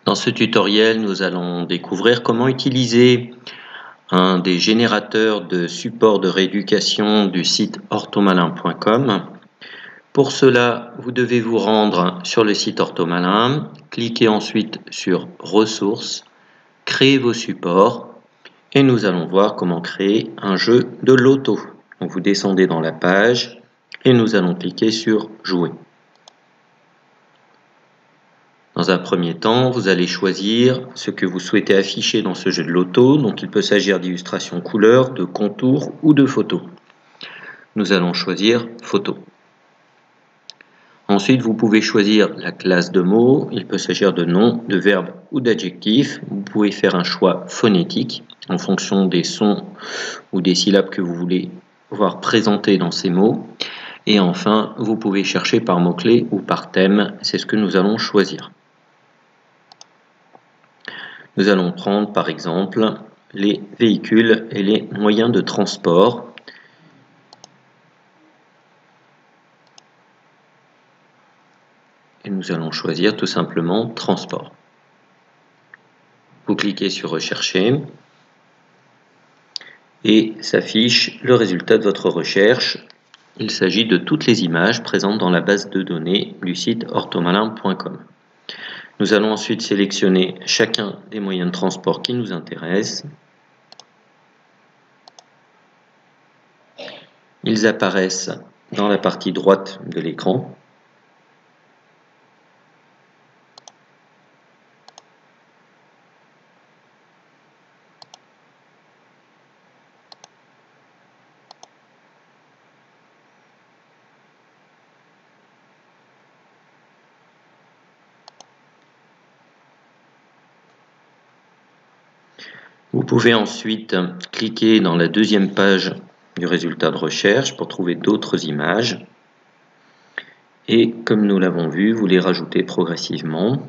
Dans ce tutoriel, nous allons découvrir comment utiliser un des générateurs de support de rééducation du site orthomalin.com. Pour cela, vous devez vous rendre sur le site Orthomalin, cliquez ensuite sur Ressources, créer vos supports et nous allons voir comment créer un jeu de loto. Donc vous descendez dans la page et nous allons cliquer sur Jouer. Dans un premier temps, vous allez choisir ce que vous souhaitez afficher dans ce jeu de loto. Donc il peut s'agir d'illustrations couleurs, de contours ou de photos. Nous allons choisir photo. Ensuite, vous pouvez choisir la classe de mots. Il peut s'agir de noms, de verbes ou d'adjectifs. Vous pouvez faire un choix phonétique en fonction des sons ou des syllabes que vous voulez voir présenter dans ces mots. Et enfin, vous pouvez chercher par mots-clés ou par thème. C'est ce que nous allons choisir. Nous allons prendre par exemple les véhicules et les moyens de transport. Et nous allons choisir tout simplement transport. Vous cliquez sur rechercher et s'affiche le résultat de votre recherche. Il s'agit de toutes les images présentes dans la base de données du site orthomalin.com. Nous allons ensuite sélectionner chacun des moyens de transport qui nous intéressent. Ils apparaissent dans la partie droite de l'écran. Vous pouvez ensuite cliquer dans la deuxième page du résultat de recherche pour trouver d'autres images. Et comme nous l'avons vu, vous les rajoutez progressivement.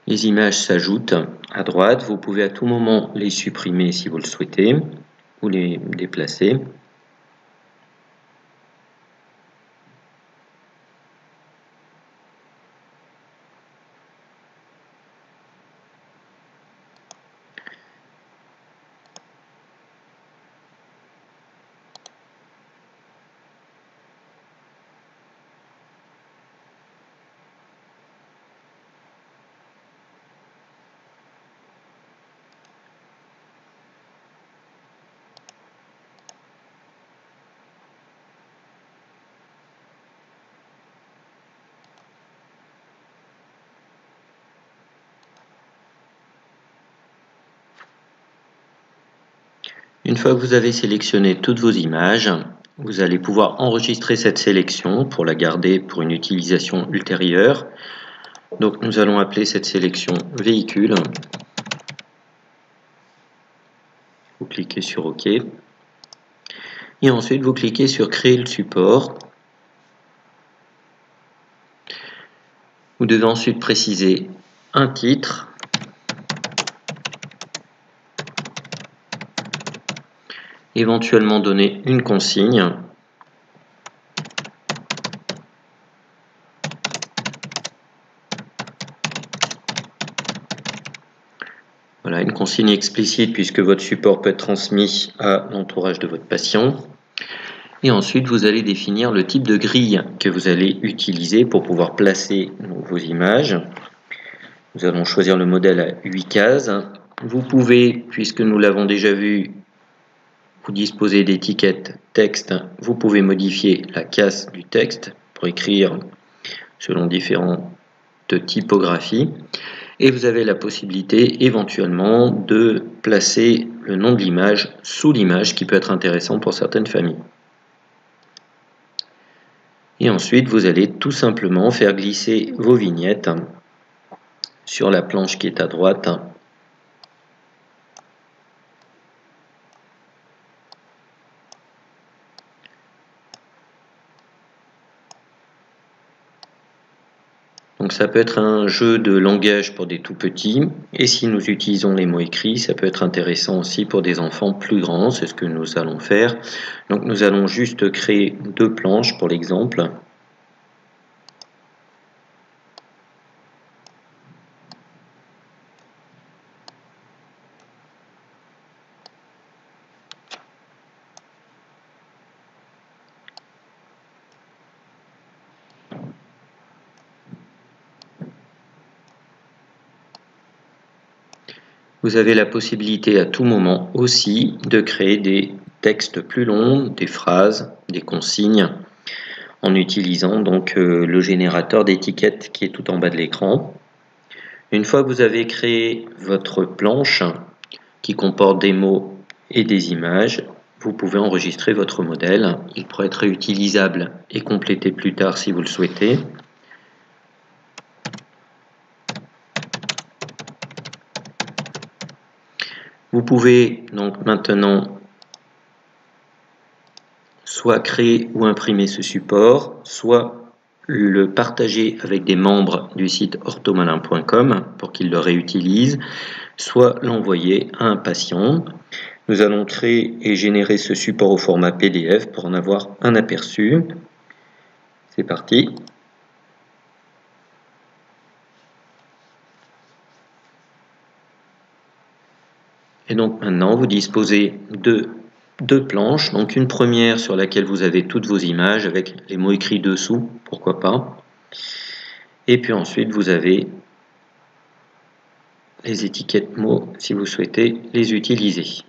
Les images s'ajoutent à droite, vous pouvez à tout moment les supprimer si vous le souhaitez, ou les déplacer. Une fois que vous avez sélectionné toutes vos images, vous allez pouvoir enregistrer cette sélection pour la garder pour une utilisation ultérieure. Donc nous allons appeler cette sélection véhicule. Vous cliquez sur OK. Et ensuite vous cliquez sur créer le support. Vous devez ensuite préciser un titre. Éventuellement donner une consigne. Voilà, une consigne explicite puisque votre support peut être transmis à l'entourage de votre patient. Et ensuite, vous allez définir le type de grille que vous allez utiliser pour pouvoir placer vos images. Nous allons choisir le modèle à 8 cases. Vous pouvez, puisque nous l'avons déjà vu, vous disposez d'étiquettes texte, vous pouvez modifier la casse du texte pour écrire selon différentes typographies. Et vous avez la possibilité éventuellement de placer le nom de l'image sous l'image qui peut être intéressant pour certaines familles. Et ensuite, vous allez tout simplement faire glisser vos vignettes sur la planche qui est à droite Donc ça peut être un jeu de langage pour des tout petits, et si nous utilisons les mots écrits, ça peut être intéressant aussi pour des enfants plus grands, c'est ce que nous allons faire. Donc nous allons juste créer 2 planches pour l'exemple. Vous avez la possibilité à tout moment aussi de créer des textes plus longs, des phrases, des consignes, en utilisant donc le générateur d'étiquettes qui est tout en bas de l'écran. Une fois que vous avez créé votre planche qui comporte des mots et des images, vous pouvez enregistrer votre modèle. Il pourra être réutilisable et complété plus tard si vous le souhaitez. Vous pouvez donc maintenant soit créer ou imprimer ce support, soit le partager avec des membres du site orthomalin.com pour qu'ils le réutilisent, soit l'envoyer à un patient. Nous allons créer et générer ce support au format PDF pour en avoir un aperçu. C'est parti. Et donc maintenant, vous disposez de 2 planches, donc une première sur laquelle vous avez toutes vos images avec les mots écrits dessous, pourquoi pas. Et puis ensuite, vous avez les étiquettes mots si vous souhaitez les utiliser.